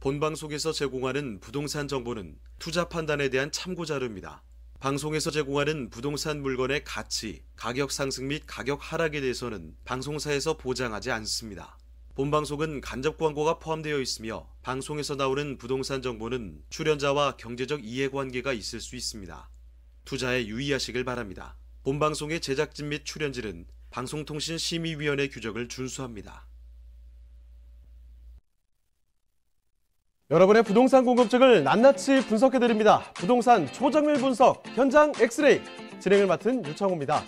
본방송에서 제공하는 부동산 정보는 투자 판단에 대한 참고 자료입니다. 방송에서 제공하는 부동산 물건의 가치, 가격 상승 및 가격 하락에 대해서는 방송사에서 보장하지 않습니다. 본방송은 간접 광고가 포함되어 있으며 방송에서 나오는 부동산 정보는 출연자와 경제적 이해관계가 있을 수 있습니다. 투자에 유의하시길 바랍니다. 본방송의 제작진 및 출연진은 방송통신심의위원회 규정을 준수합니다. 여러분의 부동산 궁금증을 낱낱이 분석해드립니다. 부동산 초정밀 분석 현장 엑스레이 진행을 맡은 유창호입니다.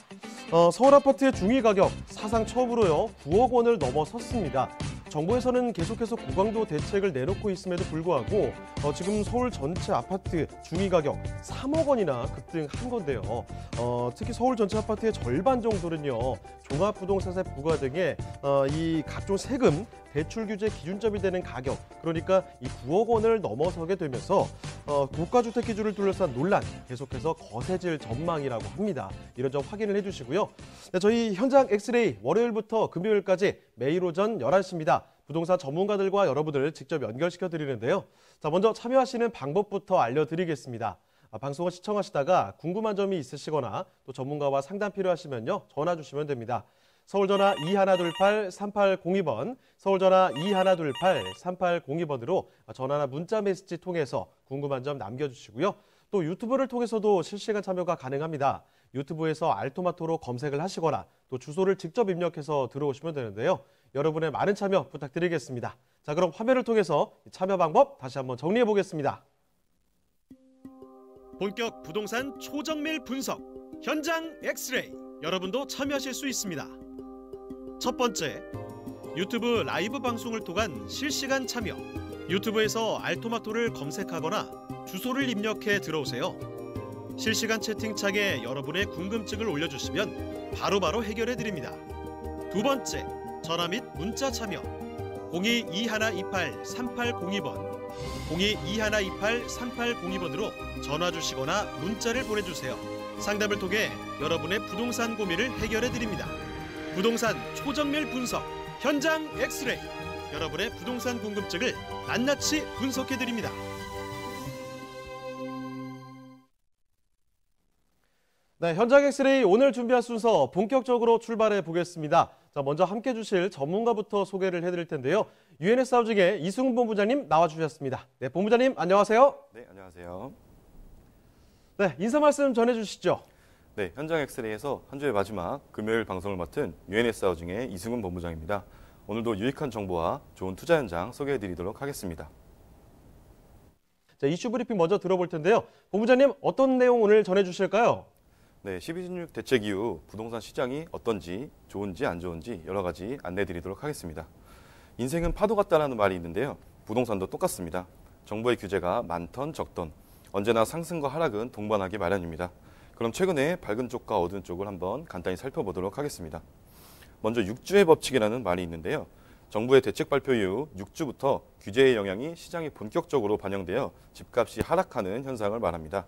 서울 아파트의 중위 가격 사상 처음으로요 9억 원을 넘어섰습니다. 정부에서는 계속해서 고강도 대책을 내놓고 있음에도 불구하고 지금 서울 전체 아파트 중위 가격 3억 원이나 급등한 건데요. 특히 서울 전체 아파트의 절반 정도는요 종합부동산세 부과 등의 이 각종 세금 대출 규제 기준점이 되는 가격, 그러니까 이 9억 원을 넘어서게 되면서 고가주택 기준을 둘러싼 논란 계속해서 거세질 전망이라고 합니다. 이런 점 확인을 해주시고요. 네, 저희 현장 엑스레이 월요일부터 금요일까지 매일 오전 11시입니다. 부동산 전문가들과 여러분들 직접 연결시켜 드리는데요. 자, 먼저 참여하시는 방법부터 알려드리겠습니다. 방송을 시청하시다가 궁금한 점이 있으시거나 또 전문가와 상담 필요하시면요 전화 주시면 됩니다. 서울전화 2128-3802번, 서울전화 2128-3802번으로 전화나 문자 메시지 통해서 궁금한 점 남겨주시고요. 또 유튜브를 통해서도 실시간 참여가 가능합니다. 유튜브에서 알토마토로 검색을 하시거나 또 주소를 직접 입력해서 들어오시면 되는데요. 여러분의 많은 참여 부탁드리겠습니다. 자, 그럼 화면을 통해서 참여 방법 다시 한번 정리해 보겠습니다. 본격 부동산 초정밀 분석 현장 엑스레이 여러분도 참여하실 수 있습니다. 첫 번째, 유튜브 라이브 방송을 통한 실시간 참여. 유튜브에서 알토마토를 검색하거나 주소를 입력해 들어오세요. 실시간 채팅창에 여러분의 궁금증을 올려주시면 바로바로 해결해 드립니다. 두 번째, 전화 및 문자 참여. 02-2128-3802번, 02-2128-3802번으로 전화 주시거나 문자를 보내주세요. 상담을 통해 여러분의 부동산 고민을 해결해 드립니다. 부동산 초정밀 분석 현장 엑스레이 여러분의 부동산 궁금증을 낱낱이 분석해 드립니다. 네, 현장 엑스레이 오늘 준비한 순서 본격적으로 출발해 보겠습니다. 자, 먼저 함께 해주실 전문가부터 소개를 해드릴 텐데요. UNS 하우징의 이승훈 본부장님 나와주셨습니다. 네, 본부장님 안녕하세요. 네, 안녕하세요. 네, 인사 말씀 전해주시죠. 네, 현장 엑스레이에서 한 주의 마지막 금요일 방송을 맡은 UNS 하우징의 이승훈 본부장입니다. 오늘도 유익한 정보와 좋은 투자 현장 소개해드리도록 하겠습니다. 자, 이슈 브리핑 먼저 들어볼 텐데요. 본부장님 어떤 내용 오늘 전해주실까요? 네, 12.16 대책 이후 부동산 시장이 어떤지 좋은지 안 좋은지 여러 가지 안내드리도록 하겠습니다. 인생은 파도 같다라는 말이 있는데요. 부동산도 똑같습니다. 정부의 규제가 많던 적던 언제나 상승과 하락은 동반하기 마련입니다. 그럼 최근에 밝은 쪽과 어두운 쪽을 한번 간단히 살펴보도록 하겠습니다. 먼저 6주의 법칙이라는 말이 있는데요. 정부의 대책 발표 이후 6주부터 규제의 영향이 시장에 본격적으로 반영되어 집값이 하락하는 현상을 말합니다.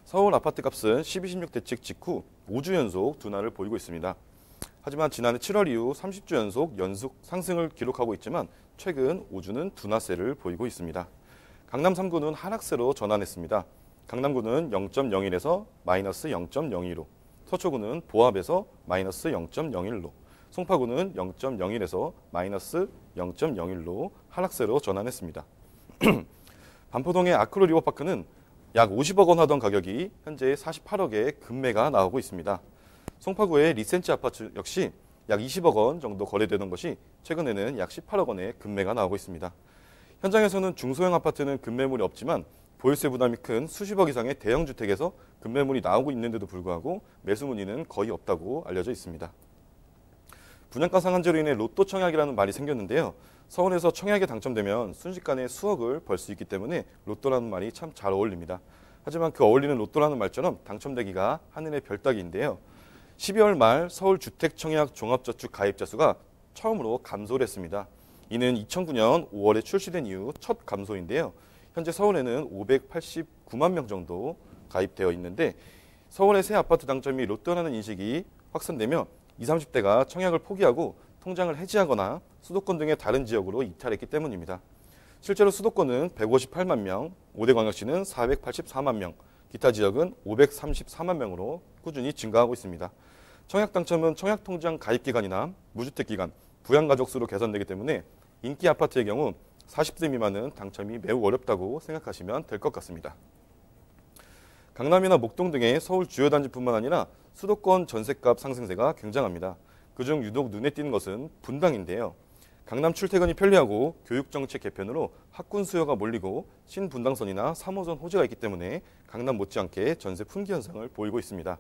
서울 아파트값은 12.16 대책 직후 5주 연속 둔화를 보이고 있습니다. 하지만 지난해 7월 이후 30주 연속 상승을 기록하고 있지만 최근 5주는 둔화세를 보이고 있습니다. 강남 3구는 하락세로 전환했습니다. 강남구는 0.01에서 마이너스 0.02로, 서초구는 보합에서 마이너스 0.01로, 송파구는 0.01에서 마이너스 0.01로 하락세로 전환했습니다. 반포동의 아크로 리버파크는 약 50억 원 하던 가격이 현재 48억에 급매가 나오고 있습니다. 송파구의 리센치 아파트 역시 약 20억 원 정도 거래되던 것이 최근에는 약 18억 원의 급매가 나오고 있습니다. 현장에서는 중소형 아파트는 급매물이 없지만 보유세 부담이 큰 수십억 이상의 대형 주택에서 급매물이 나오고 있는데도 불구하고 매수 문의는 거의 없다고 알려져 있습니다. 분양가 상한제로 인해 로또 청약이라는 말이 생겼는데요. 서울에서 청약에 당첨되면 순식간에 수억을 벌 수 있기 때문에 로또라는 말이 참 잘 어울립니다. 하지만 그 어울리는 로또라는 말처럼 당첨되기가 하늘의 별 따기인데요. 12월 말 서울 주택청약 종합저축 가입자 수가 처음으로 감소를 했습니다. 이는 2009년 5월에 출시된 이후 첫 감소인데요. 현재 서울에는 589만 명 정도 가입되어 있는데 서울의 새 아파트 당첨이 로또라는 인식이 확산되며 20, 30대가 청약을 포기하고 통장을 해지하거나 수도권 등의 다른 지역으로 이탈했기 때문입니다. 실제로 수도권은 158만 명, 5대 광역시는 484만 명, 기타 지역은 534만 명으로 꾸준히 증가하고 있습니다. 청약 당첨은 청약통장 가입기간이나 무주택기간, 부양가족 수로 계산되기 때문에 인기 아파트의 경우 40세 미만은 당첨이 매우 어렵다고 생각하시면 될 것 같습니다. 강남이나 목동 등의 서울 주요 단지뿐만 아니라 수도권 전셋값 상승세가 굉장합니다. 그중 유독 눈에 띄는 것은 분당인데요. 강남 출퇴근이 편리하고 교육정책 개편으로 학군 수요가 몰리고 신분당선이나 3호선 호재가 있기 때문에 강남 못지않게 전세 품귀 현상을 보이고 있습니다.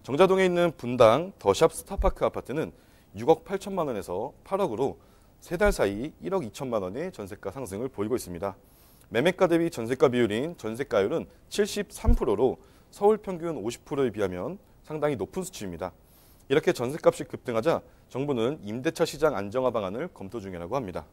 정자동에 있는 분당 더샵 스타파크 아파트는 6억 8천만 원에서 8억으로 3달 사이 1억 2천만 원의 전세가 상승을 보이고 있습니다. 매매가 대비 전세가 비율인 전세가율은 73%로 서울 평균 50%에 비하면 상당히 높은 수치입니다. 이렇게 전세값이 급등하자 정부는 임대차 시장 안정화 방안을 검토 중이라고 합니다.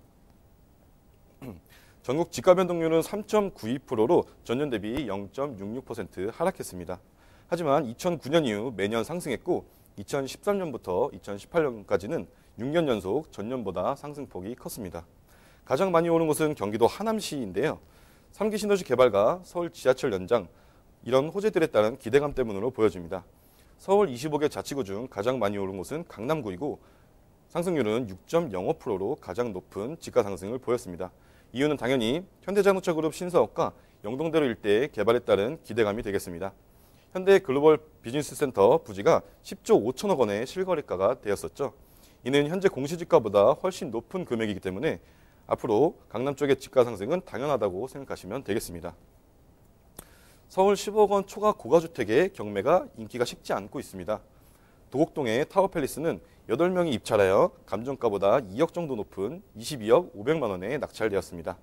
전국 집가 변동률은 3.92%로 전년 대비 0.66% 하락했습니다. 하지만 2009년 이후 매년 상승했고 2013년부터 2018년까지는 6년 연속 전년보다 상승폭이 컸습니다. 가장 많이 오른 곳은 경기도 하남시인데요. 3기 신도시 개발과 서울 지하철 연장, 이런 호재들에 따른 기대감 때문으로 보여집니다. 서울 25개 자치구 중 가장 많이 오른 곳은 강남구이고 상승률은 6.05%로 가장 높은 집가 상승을 보였습니다. 이유는 당연히 현대자동차그룹 신사업과 영동대로 일대의 개발에 따른 기대감이 되겠습니다. 현대 글로벌 비즈니스센터 부지가 10조 5천억 원의 실거래가가 되었었죠. 이는 현재 공시지가보다 훨씬 높은 금액이기 때문에 앞으로 강남 쪽의 집가 상승은 당연하다고 생각하시면 되겠습니다. 서울 10억 원 초과 고가주택의 경매가 인기가 식지 않고 있습니다. 도곡동의 타워팰리스는 8명이 입찰하여 감정가보다 2억 정도 높은 22억 500만 원에 낙찰되었습니다.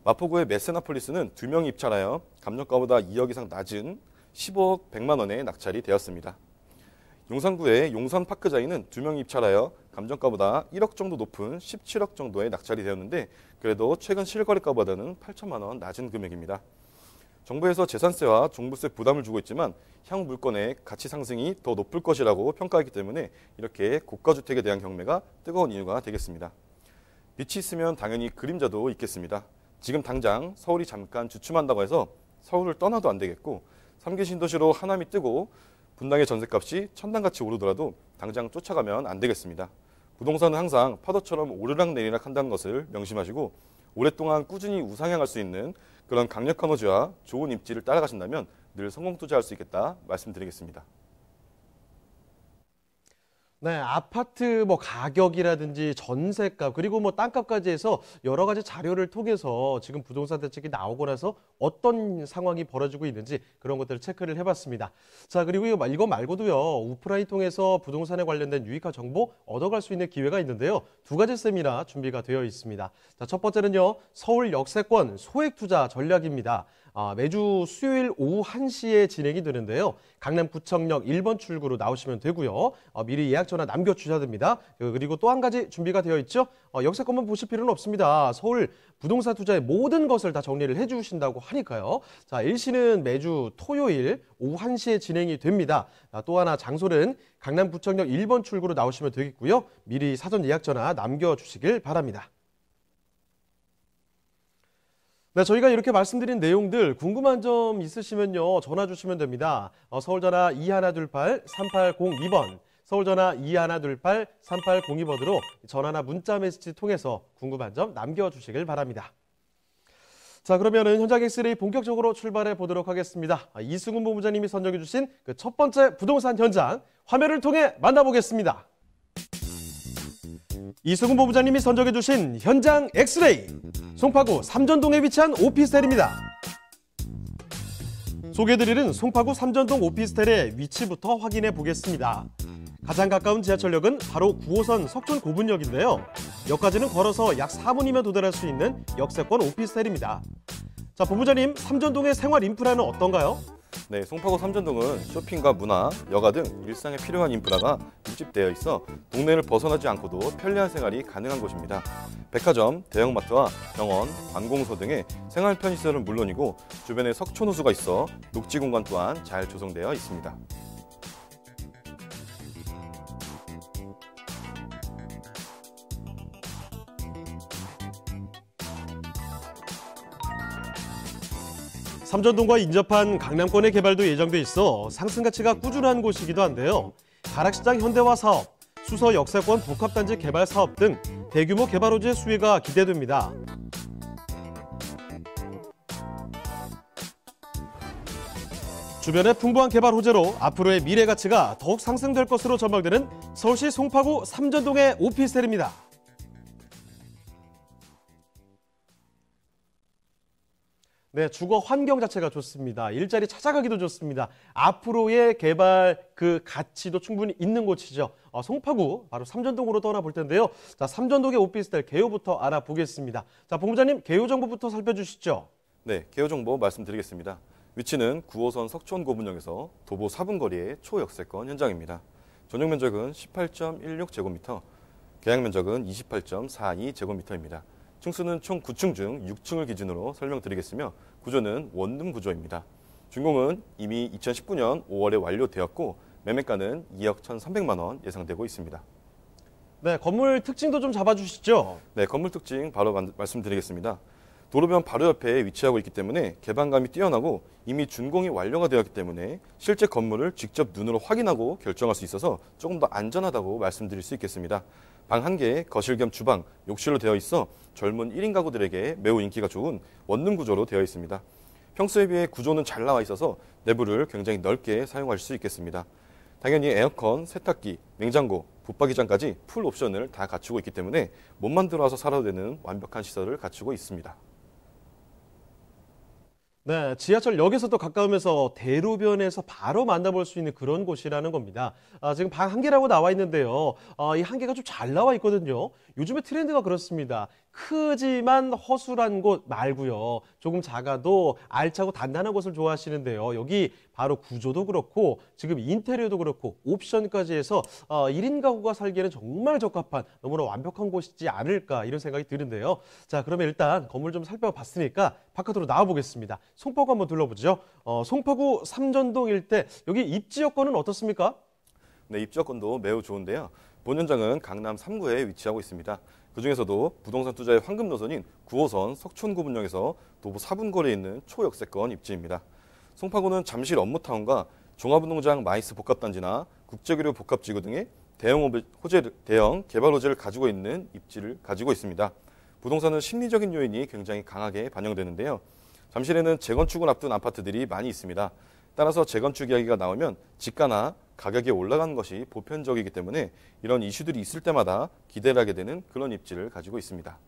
마포구의 메세나폴리스는 2명이 입찰하여 감정가보다 2억 이상 낮은 15억 100만 원에 낙찰이 되었습니다. 용산구의 용산파크자이는 2명이 입찰하여 감정가보다 1억 정도 높은 17억 정도에 낙찰이 되었는데 그래도 최근 실거래가보다는 8천만 원 낮은 금액입니다. 정부에서 재산세와 종부세 부담을 주고 있지만 향후 물건의 가치 상승이 더 높을 것이라고 평가하기 때문에 이렇게 고가주택에 대한 경매가 뜨거운 이유가 되겠습니다. 빛이 있으면 당연히 그림자도 있겠습니다. 지금 당장 서울이 잠깐 주춤한다고 해서 서울을 떠나도 안 되겠고 3기 신도시로 하남이 뜨고 분당의 전셋값이 천당같이 오르더라도 당장 쫓아가면 안 되겠습니다. 부동산은 항상 파도처럼 오르락 내리락 한다는 것을 명심하시고 오랫동안 꾸준히 우상향할 수 있는 그런 강력한 호재와 좋은 입지를 따라가신다면 늘 성공 투자할 수 있겠다 말씀드리겠습니다. 네, 아파트 가격이라든지 전세값 그리고 땅값까지 해서 여러 가지 자료를 통해서 지금 부동산 대책이 나오고 나서 어떤 상황이 벌어지고 있는지 그런 것들을 체크를 해봤습니다. 자, 그리고 이거 말고도요, 오프라인 통해서 부동산에 관련된 유익한 정보 얻어갈 수 있는 기회가 있는데요. 2가지 세미나 준비가 되어 있습니다. 자, 첫 번째는요, 서울 역세권 소액 투자 전략입니다. 매주 수요일 오후 1시에 진행이 되는데요. 강남구청역 1번 출구로 나오시면 되고요. 미리 예약 전화 남겨주셔야 됩니다. 그리고 또 한 가지 준비가 되어 있죠. 역세권만 보실 필요는 없습니다. 서울 부동산 투자의 모든 것을 다 정리를 해주신다고 하니까요. 자, 일시는 매주 토요일 오후 1시에 진행이 됩니다. 또 하나 장소는 강남구청역 1번 출구로 나오시면 되겠고요. 미리 사전 예약 전화 남겨주시길 바랍니다. 네, 저희가 이렇게 말씀드린 내용들 궁금한 점 있으시면요, 전화 주시면 됩니다. 서울전화 2128-3802번, 서울전화 2128-3802번으로 전화나 문자 메시지 통해서 궁금한 점 남겨주시길 바랍니다. 자, 그러면은 현장 엑스레이 본격적으로 출발해 보도록 하겠습니다. 이승훈 본부장님이 선정해 주신 그 첫 번째 부동산 현장 화면을 통해 만나보겠습니다. 이승훈 본부장님이 선정해 주신 현장 엑스레이, 송파구 삼전동에 위치한 오피스텔입니다. 소개해드리는 송파구 삼전동 오피스텔의 위치부터 확인해 보겠습니다. 가장 가까운 지하철역은 바로 9호선 석촌 고분역인데요. 역까지는 걸어서 약 4분이면 도달할 수 있는 역세권 오피스텔입니다. 자, 본부장님, 삼전동의 생활 인프라는 어떤가요? 네, 송파구 삼전동은 쇼핑과 문화, 여가 등 일상에 필요한 인프라가 밀집되어 있어 동네를 벗어나지 않고도 편리한 생활이 가능한 곳입니다. 백화점, 대형마트와 병원, 관공서 등의 생활 편의시설은 물론이고 주변에 석촌호수가 있어 녹지 공간 또한 잘 조성되어 있습니다. 삼전동과 인접한 강남권의 개발도 예정돼 있어 상승 가치가 꾸준한 곳이기도 한데요. 가락시장 현대화 사업, 수서 역세권 복합단지 개발 사업 등 대규모 개발 호재 수혜가 기대됩니다. 주변의 풍부한 개발 호재로 앞으로의 미래 가치가 더욱 상승될 것으로 전망되는 서울시 송파구 삼전동의 오피스텔입니다. 네, 주거 환경 자체가 좋습니다. 일자리 찾아가기도 좋습니다. 앞으로의 개발 그 가치도 충분히 있는 곳이죠. 송파구 바로 삼전동으로 떠나볼 텐데요. 자, 삼전동의 오피스텔 개요부터 알아보겠습니다. 자, 본부장님 개요 정보부터 살펴주시죠. 네, 개요 정보 말씀드리겠습니다. 위치는 9호선 석촌고분역에서 도보 4분 거리의 초역세권 현장입니다. 전용 면적은 18.16제곱미터, 계약 면적은 28.42제곱미터입니다. 층수는 총 9층 중 6층을 기준으로 설명드리겠으며 구조는 원룸 구조입니다. 준공은 이미 2019년 5월에 완료되었고 매매가는 2억 1,300만 원 예상되고 있습니다. 네, 건물 특징도 좀 잡아주시죠. 네, 건물 특징 바로 말씀드리겠습니다. 도로변 바로 옆에 위치하고 있기 때문에 개방감이 뛰어나고 이미 준공이 완료가 되었기 때문에 실제 건물을 직접 눈으로 확인하고 결정할 수 있어서 조금 더 안전하다고 말씀드릴 수 있겠습니다. 방 1개, 거실 겸 주방, 욕실로 되어 있어 젊은 1인 가구들에게 매우 인기가 좋은 원룸 구조로 되어 있습니다. 평소에 비해 구조는 잘 나와 있어서 내부를 굉장히 넓게 사용할 수 있겠습니다. 당연히 에어컨, 세탁기, 냉장고, 붙박이장까지 풀 옵션을 다 갖추고 있기 때문에 몸만 들어와서 살아도 되는 완벽한 시설을 갖추고 있습니다. 네, 지하철역에서도 가까우면서 대로변에서 바로 만나볼 수 있는 그런 곳이라는 겁니다. 지금 방 1개라고 나와 있는데요. 이 1개가 좀 잘 나와 있거든요. 요즘에 트렌드가 그렇습니다. 크지만 허술한 곳 말고요. 조금 작아도 알차고 단단한 곳을 좋아하시는데요. 여기 바로 구조도 그렇고 지금 인테리어도 그렇고 옵션까지 해서 1인 가구가 살기에는 정말 적합한 너무나 완벽한 곳이지 않을까 이런 생각이 드는데요. 자, 그러면 일단 건물 좀 살펴봤으니까 바깥으로 나와보겠습니다. 송파구 한번 둘러보죠. 송파구 삼전동 일대 여기 입지 여건은 어떻습니까? 네, 입지 여건도 매우 좋은데요. 본 현장은 강남 3구에 위치하고 있습니다. 그중에서도 부동산 투자의 황금 노선인 9호선 석촌고분역에서 도보 4분 거리에 있는 초역세권 입지입니다. 송파구는 잠실 업무타운과 종합운동장 마이스 복합단지나 국제교류 복합지구 등의 대형 개발 호재를 가지고 있는 입지를 가지고 있습니다. 부동산은 심리적인 요인이 굉장히 강하게 반영되는데요. 잠실에는 재건축을 앞둔 아파트들이 많이 있습니다. 따라서 재건축 이야기가 나오면 지가나 가격이 올라가는 것이 보편적이기 때문에 이런 이슈들이 있을 때마다 기대를 하게 되는 그런 입지를 가지고 있습니다.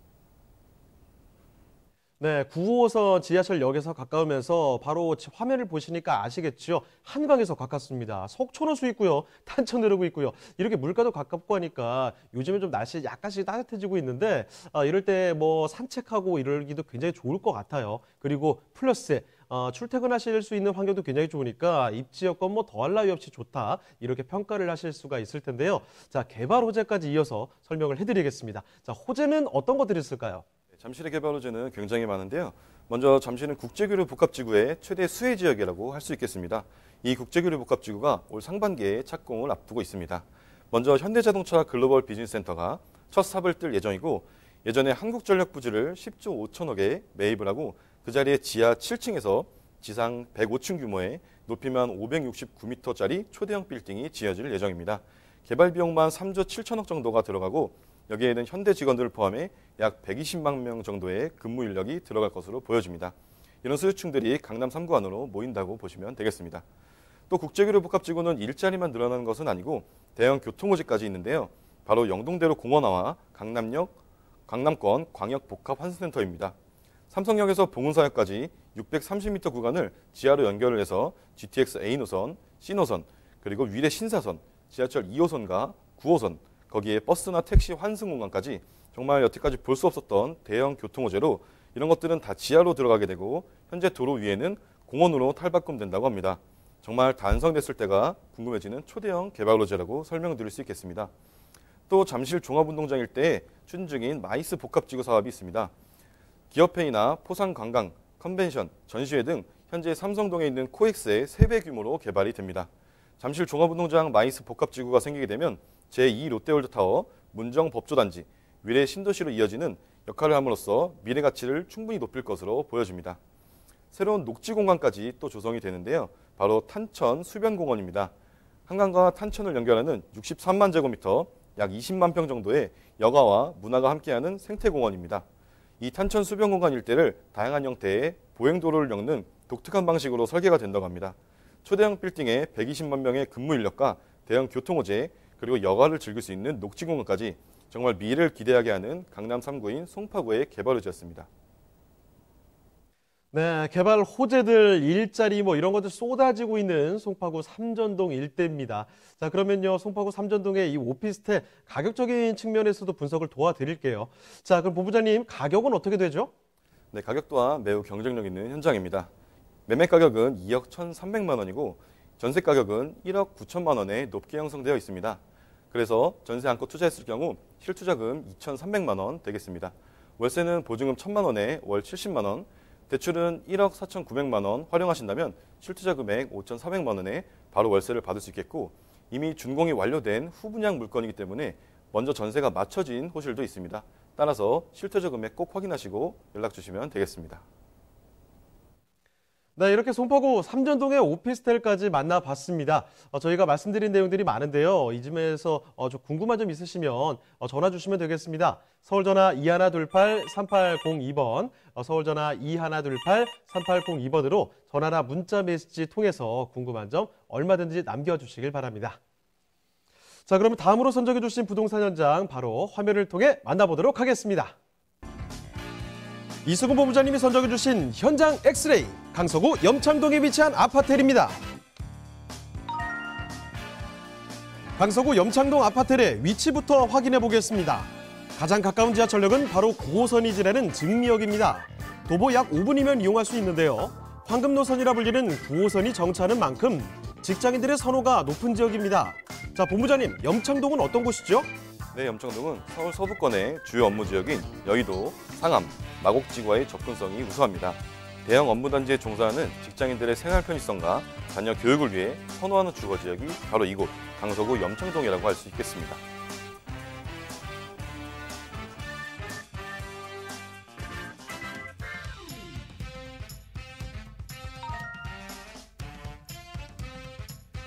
네, 9호선 지하철역에서 가까우면서 바로 화면을 보시니까 아시겠죠? 한강에서 가깝습니다. 속초호수 있고요. 탄천 흐르고 있고요. 이렇게 물가도 가깝고 하니까 요즘에 좀 날씨 약간씩 따뜻해지고 있는데 이럴 때 뭐 산책하고 이러기도 굉장히 좋을 것 같아요. 그리고 플러스 출퇴근하실 수 있는 환경도 굉장히 좋으니까 입지 여건 뭐 더할 나위 없이 좋다 이렇게 평가를 하실 수가 있을 텐데요. 자, 개발 호재까지 이어서 설명을 해드리겠습니다. 자, 호재는 어떤 것들이 있을까요? 잠실의 개발 호재는 굉장히 많은데요. 먼저 잠실은 국제교류 복합지구의 최대 수혜 지역이라고 할 수 있겠습니다. 이 국제교류 복합지구가 올 상반기에 착공을 앞두고 있습니다. 먼저 현대자동차 글로벌 비즈니스센터가 첫 삽을 뜰 예정이고 예전에 한국전력 부지를 10조 5천억에 매입을 하고 그 자리에 지하 7층에서 지상 105층 규모의 높이만 569m짜리 초대형 빌딩이 지어질 예정입니다. 개발 비용만 3조 7천억 정도가 들어가고 여기에는 현대 직원들을 포함해 약 120만 명 정도의 근무 인력이 들어갈 것으로 보여집니다. 이런 소유층들이 강남 3구 안으로 모인다고 보시면 되겠습니다. 또 국제교류 복합지구는 일자리만 늘어나는 것은 아니고 대형 교통호재까지 있는데요. 바로 영동대로 공원화와 강남권 광역복합환승센터입니다. 삼성역에서 봉은사역까지 630m 구간을 지하로 연결을 해서 GTX A 노선, C 노선, 그리고 위례 신사선, 지하철 2호선과 9호선, 거기에 버스나 택시 환승 공간까지 정말 여태까지 볼 수 없었던 대형 교통호재로 이런 것들은 다 지하로 들어가게 되고 현재 도로 위에는 공원으로 탈바꿈된다고 합니다. 정말 다 완성됐을 때가 궁금해지는 초대형 개발 호재라고 설명드릴 수 있겠습니다. 또 잠실 종합운동장 일대에 추진 중인 마이스 복합지구 사업이 있습니다. 기업회의나 포상관광, 컨벤션, 전시회 등 현재 삼성동에 있는 코엑스의 3배 규모로 개발이 됩니다. 잠실 종합운동장 마이스 복합지구가 생기게 되면 제2 롯데월드타워, 문정법조단지, 위례 신도시로 이어지는 역할을 함으로써 미래 가치를 충분히 높일 것으로 보여집니다. 새로운 녹지 공간까지 또 조성이 되는데요. 바로 탄천 수변공원입니다. 한강과 탄천을 연결하는 63만 제곱미터, 약 20만 평 정도의 여가와 문화가 함께하는 생태공원입니다. 이 탄천 수변공간 일대를 다양한 형태의 보행도로를 엮는 독특한 방식으로 설계가 된다고 합니다. 초대형 빌딩에 120만 명의 근무 인력과 대형 교통호재, 그리고 여가를 즐길 수 있는 녹지공원까지 정말 미래를 기대하게 하는 강남 3구인 송파구의 개발 의지였습니다. 네, 개발 호재들, 일자리 뭐 이런 것들 쏟아지고 있는 송파구 삼전동 일대입니다. 자, 그러면요, 송파구 삼전동의 이 오피스텔 가격적인 측면에서도 분석을 도와드릴게요. 자, 그럼 본부장님, 가격은 어떻게 되죠? 네, 가격 또한 매우 경쟁력 있는 현장입니다. 매매 가격은 2억 1,300만 원이고 전세 가격은 1억 9천만 원에 높게 형성되어 있습니다. 그래서 전세 안고 투자했을 경우 실투자금 2,300만 원 되겠습니다. 월세는 보증금 1,000만 원에 월 70만 원, 대출은 1억 4,900만 원 활용하신다면 실투자 금액 5,400만 원에 바로 월세를 받을 수 있겠고, 이미 준공이 완료된 후분양 물건이기 때문에 먼저 전세가 맞춰진 호실도 있습니다. 따라서 실투자 금액 꼭 확인하시고 연락 주시면 되겠습니다. 네, 이렇게 송파구 삼전동의 오피스텔까지 만나봤습니다. 저희가 말씀드린 내용들이 많은데요. 이쯤에서 좀 궁금한 점 있으시면 전화 주시면 되겠습니다. 서울전화 2128-3802번, 서울전화 2128-3802번으로 전화나 문자 메시지 통해서 궁금한 점 얼마든지 남겨주시길 바랍니다. 자, 그럼 다음으로 선정해 주신 부동산 현장 바로 화면을 통해 만나보도록 하겠습니다. 이수근 본부장님이 선정해 주신 현장 엑스레이, 강서구 염창동에 위치한 아파트입니다. 강서구 염창동 아파트의 위치부터 확인해 보겠습니다. 가장 가까운 지하철역은 바로 9호선이 지나는 증미역입니다. 도보 약 5분이면 이용할 수 있는데요. 황금노선이라 불리는 9호선이 정차하는 만큼 직장인들의 선호가 높은 지역입니다. 자, 본부장님, 염창동은 어떤 곳이죠? 네, 염창동은 서울 서부권의 주요 업무 지역인 여의도, 상암, 마곡지구와의 접근성이 우수합니다. 대형 업무단지에 종사하는 직장인들의 생활 편의성과 자녀 교육을 위해 선호하는 주거 지역이 바로 이곳 강서구 염창동이라고 할 수 있겠습니다.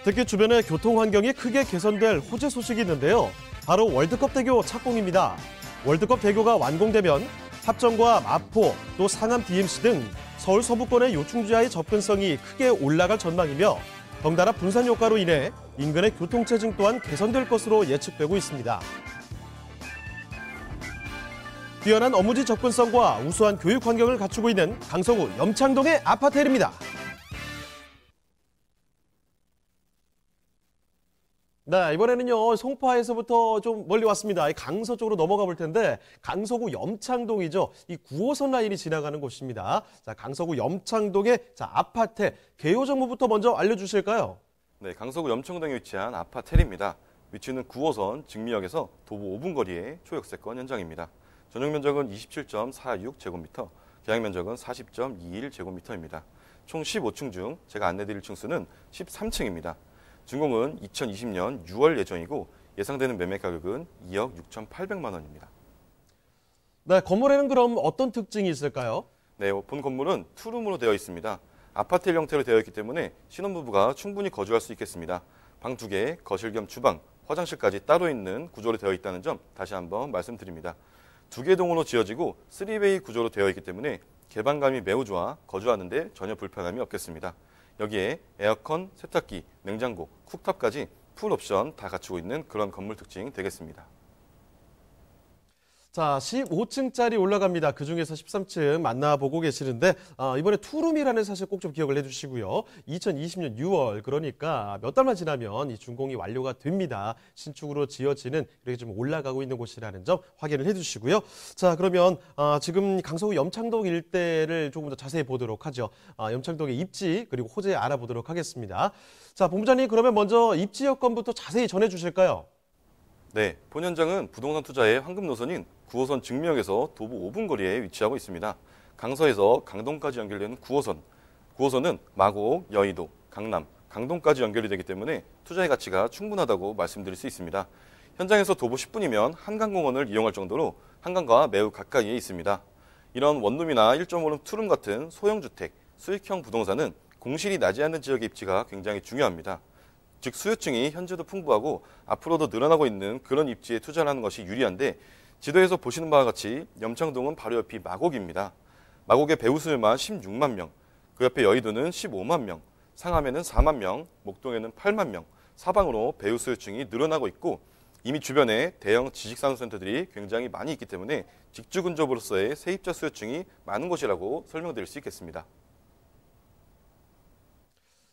특히 주변의 교통 환경이 크게 개선될 호재 소식이 있는데요. 바로 월드컵 대교 착공입니다. 월드컵 대교가 완공되면 합정과 마포, 또 상암 DMC 등 서울 서부권의 요충지와의 접근성이 크게 올라갈 전망이며 덩달아 분산 효과로 인해 인근의 교통체증 또한 개선될 것으로 예측되고 있습니다. 뛰어난 업무지 접근성과 우수한 교육 환경을 갖추고 있는 강서구 염창동의 아파트입니다. 네, 이번에는요, 송파에서부터 좀 멀리 왔습니다. 강서 쪽으로 넘어가 볼 텐데, 강서구 염창동이죠. 이 9호선 라인이 지나가는 곳입니다. 자, 강서구 염창동의 아파트 개요 정보부터 먼저 알려주실까요? 네, 강서구 염창동에 위치한 아파텔입니다. 위치는 9호선 증미역에서 도보 5분 거리의 초역세권 현장입니다. 전용 면적은 27.46제곱미터, 계약 면적은 40.21제곱미터입니다. 총 15층 중 제가 안내드릴 층수는 13층입니다. 준공은 2020년 6월 예정이고 예상되는 매매 가격은 2억 6,800만 원입니다. 네, 건물에는 그럼 어떤 특징이 있을까요? 네, 본 건물은 투룸으로 되어 있습니다. 아파트 형태로 되어 있기 때문에 신혼부부가 충분히 거주할 수 있겠습니다. 방 2개, 거실 겸 주방, 화장실까지 따로 있는 구조로 되어 있다는 점 다시 한번 말씀드립니다. 2개 동으로 지어지고 3베이 구조로 되어 있기 때문에 개방감이 매우 좋아 거주하는 데 전혀 불편함이 없겠습니다. 여기에 에어컨, 세탁기, 냉장고, 쿡탑까지 풀 옵션 다 갖추고 있는 그런 건물 특징 되겠습니다. 자, 15층짜리 올라갑니다. 그중에서 13층 만나보고 계시는데 이번에 투룸이라는 사실 꼭 좀 기억을 해주시고요. 2020년 6월, 그러니까 몇 달만 지나면 이 준공이 완료가 됩니다. 신축으로 지어지는 이렇게 좀 올라가고 있는 곳이라는 점 확인을 해주시고요. 자, 그러면 지금 강서구 염창동 일대를 조금 더 자세히 보도록 하죠. 염창동의 입지 그리고 호재 알아보도록 하겠습니다. 자, 본부장님, 그러면 먼저 입지 여건부터 자세히 전해주실까요? 네, 본 현장은 부동산 투자의 황금 노선인 9호선 증미역에서 도보 5분 거리에 위치하고 있습니다. 강서에서 강동까지 연결되는 9호선. 9호선은 마곡, 여의도, 강남, 강동까지 연결이 되기 때문에 투자의 가치가 충분하다고 말씀드릴 수 있습니다. 현장에서 도보 10분이면 한강공원을 이용할 정도로 한강과 매우 가까이에 있습니다. 이런 원룸이나 1.5룸 투룸 같은 소형 주택, 수익형 부동산은 공실이 나지 않는 지역의 입지가 굉장히 중요합니다. 즉 수요층이 현재도 풍부하고 앞으로도 늘어나고 있는 그런 입지에 투자를 하는 것이 유리한데 지도에서 보시는 바와 같이 염창동은 바로 옆이 마곡입니다. 마곡의 배우 수요만 16만 명, 그 옆에 여의도는 15만 명, 상암에는 4만 명, 목동에는 8만 명, 사방으로 배우 수요층이 늘어나고 있고 이미 주변에 대형 지식산업센터들이 굉장히 많이 있기 때문에 직주 근접으로서의 세입자 수요층이 많은 곳이라고 설명드릴 수 있겠습니다.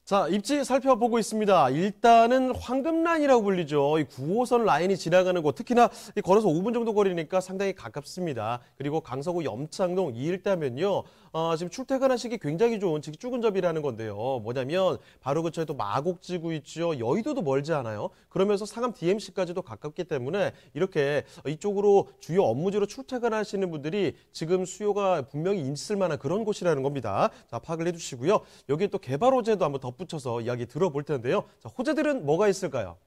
자, 입지 살펴보고 있습니다. 일단은 황금라인이라고 불리죠. 이 9호선 라인이 지나가는 곳, 특히나 걸어서 5분 정도 거리니까 상당히 가깝습니다. 그리고 강서구 염창동 이 일대면요. 지금 출퇴근하시기 굉장히 좋은 직주근접이라는 건데요. 뭐냐면 바로 근처에 또 마곡지구 있죠. 여의도도 멀지 않아요. 그러면서 상암 DMC까지도 가깝기 때문에 이렇게 이쪽으로 주요 업무지로 출퇴근하시는 분들이 지금 수요가 분명히 있을 만한 그런 곳이라는 겁니다. 자, 파악을 해주시고요. 여기에 또 개발 호재도 한번 덧붙여서 이야기 들어볼 텐데요. 자, 호재들은 뭐가 있을까요?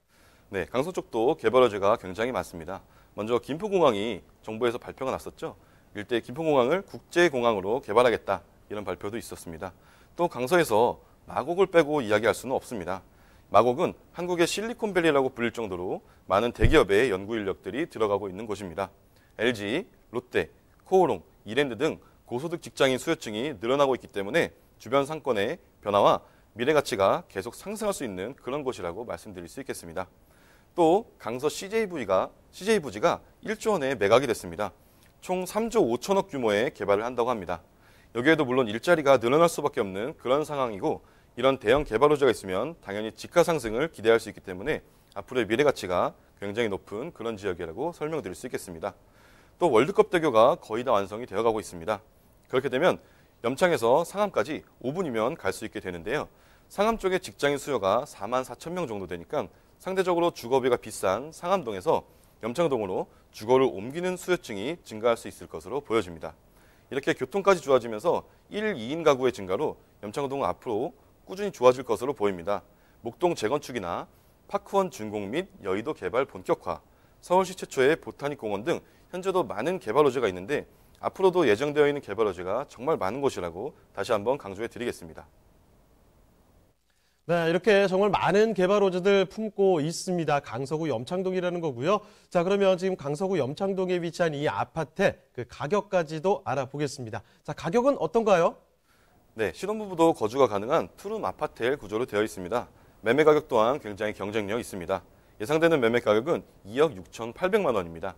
네, 강서 쪽도 개발 호재가 굉장히 많습니다. 먼저 김포공항이 정부에서 발표가 났었죠. 일대 김포공항을 국제공항으로 개발하겠다 이런 발표도 있었습니다. 또 강서에서 마곡을 빼고 이야기할 수는 없습니다. 마곡은 한국의 실리콘밸리라고 불릴 정도로 많은 대기업의 연구 인력들이 들어가고 있는 곳입니다. LG, 롯데, 코오롱, 이랜드 등 고소득 직장인 수요층이 늘어나고 있기 때문에 주변 상권의 변화와 미래 가치가 계속 상승할 수 있는 그런 곳이라고 말씀드릴 수 있겠습니다. 또 강서 CJ 부지가 1조 원에 매각이 됐습니다. 총 3조 5천억 규모의 개발을 한다고 합니다. 여기에도 물론 일자리가 늘어날 수밖에 없는 그런 상황이고 이런 대형 개발 호재가 있으면 당연히 지가 상승을 기대할 수 있기 때문에 앞으로의 미래 가치가 굉장히 높은 그런 지역이라고 설명드릴 수 있겠습니다. 또 월드컵 대교가 거의 다 완성이 되어가고 있습니다. 그렇게 되면 염창에서 상암까지 5분이면 갈 수 있게 되는데요. 상암 쪽의 직장인 수요가 4만 4천 명 정도 되니까 상대적으로 주거비가 비싼 상암동에서 염창동으로 주거를 옮기는 수요층이 증가할 수 있을 것으로 보여집니다. 이렇게 교통까지 좋아지면서 1, 2인 가구의 증가로 염창동은 앞으로 꾸준히 좋아질 것으로 보입니다. 목동 재건축이나 파크원 준공 및 여의도 개발 본격화, 서울시 최초의 보타닉공원 등 현재도 많은 개발 호재가 있는데 앞으로도 예정되어 있는 개발 호재가 정말 많은 곳이라고 다시 한번 강조해 드리겠습니다. 네, 이렇게 정말 많은 개발 호재들 품고 있습니다. 강서구 염창동이라는 거고요. 자, 그러면 지금 강서구 염창동에 위치한 이 아파트 그 가격까지도 알아보겠습니다. 자, 가격은 어떤가요? 네, 신혼부부도 거주가 가능한 투룸 아파트엘 구조로 되어 있습니다. 매매 가격 또한 굉장히 경쟁력 있습니다. 예상되는 매매 가격은 2억 6,800만 원입니다.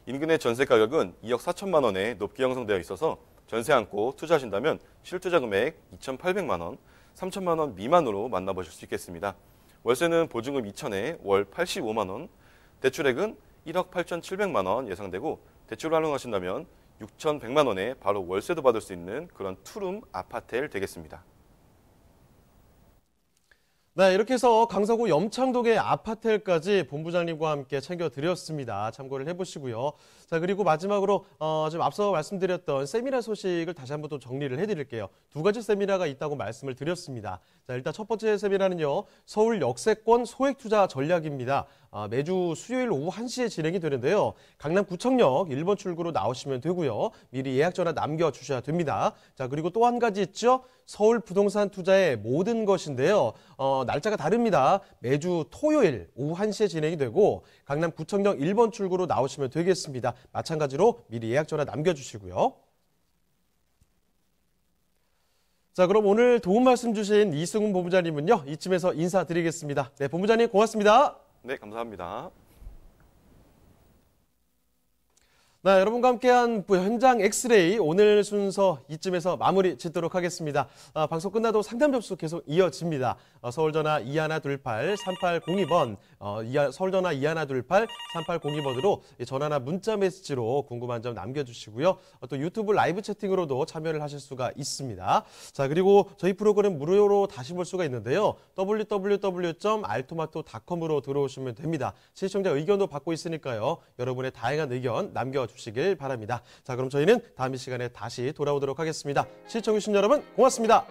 인근의 전세 가격은 2억 4천만 원에 높게 형성되어 있어서 전세 안고 투자하신다면 실투자 금액 2,800만 원, 3천만 원 미만으로 만나보실 수 있겠습니다. 월세는 보증금 2천에 월 85만 원, 대출액은 1억 8,700만 원 예상되고 대출을 활용하신다면 6,100만 원에 바로 월세도 받을 수 있는 그런 투룸 아파트엘 되겠습니다. 네, 이렇게 해서 강서구 염창동의 아파트까지 본부장님과 함께 챙겨드렸습니다. 참고를 해보시고요. 자, 그리고 마지막으로 지금 앞서 말씀드렸던 세미나 소식을 다시 한번 또 정리를 해드릴게요. 두 가지 세미나가 있다고 말씀을 드렸습니다. 자, 일단 첫 번째 세미나는요. 서울 역세권 소액투자 전략입니다. 매주 수요일 오후 1시에 진행이 되는데요. 강남구청역 1번 출구로 나오시면 되고요. 미리 예약 전화 남겨주셔야 됩니다. 자, 그리고 또 한 가지 있죠. 서울 부동산 투자의 모든 것인데요. 날짜가 다릅니다. 매주 토요일 오후 1시에 진행이 되고 강남구청역 1번 출구로 나오시면 되겠습니다. 마찬가지로 미리 예약 전화 남겨주시고요. 자, 그럼 오늘 도움 말씀 주신 이승훈 본부장님은요. 이쯤에서 인사드리겠습니다. 네, 본부장님 고맙습니다. 네, 감사합니다. 네, 여러분과 함께한 현장 엑스레이 오늘 순서 이쯤에서 마무리 짓도록 하겠습니다. 방송 끝나도 상담 접수 계속 이어집니다. 서울전화 2128-3802번, 서울전화 2128-3802번으로 전화나 문자 메시지로 궁금한 점 남겨주시고요. 또 유튜브 라이브 채팅으로도 참여를 하실 수가 있습니다. 자, 그리고 저희 프로그램 무료로 다시 볼 수가 있는데요. www.altomato.com으로 들어오시면 됩니다. 시청자 의견도 받고 있으니까요. 여러분의 다양한 의견 남겨주시길 바랍니다. 자, 그럼 저희는 다음 이 시간에 다시 돌아오도록 하겠습니다. 시청해주신 여러분 고맙습니다.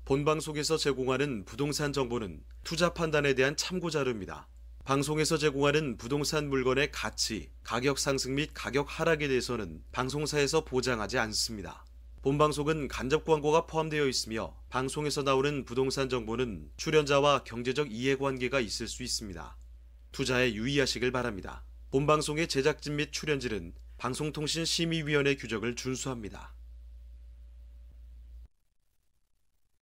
본방송에서 제공하는 부동산 정보는 투자 판단에 대한 참고 자료입니다. 방송에서 제공하는 부동산 물건의 가치, 가격 상승 및 가격 하락에 대해서는 방송사에서 보장하지 않습니다. 본방송은 간접 광고가 포함되어 있으며 방송에서 나오는 부동산 정보는 출연자와 경제적 이해관계가 있을 수 있습니다. 투자에 유의하시길 바랍니다. 본방송의 제작진 및 출연진은 방송통신심의위원회 규정을 준수합니다.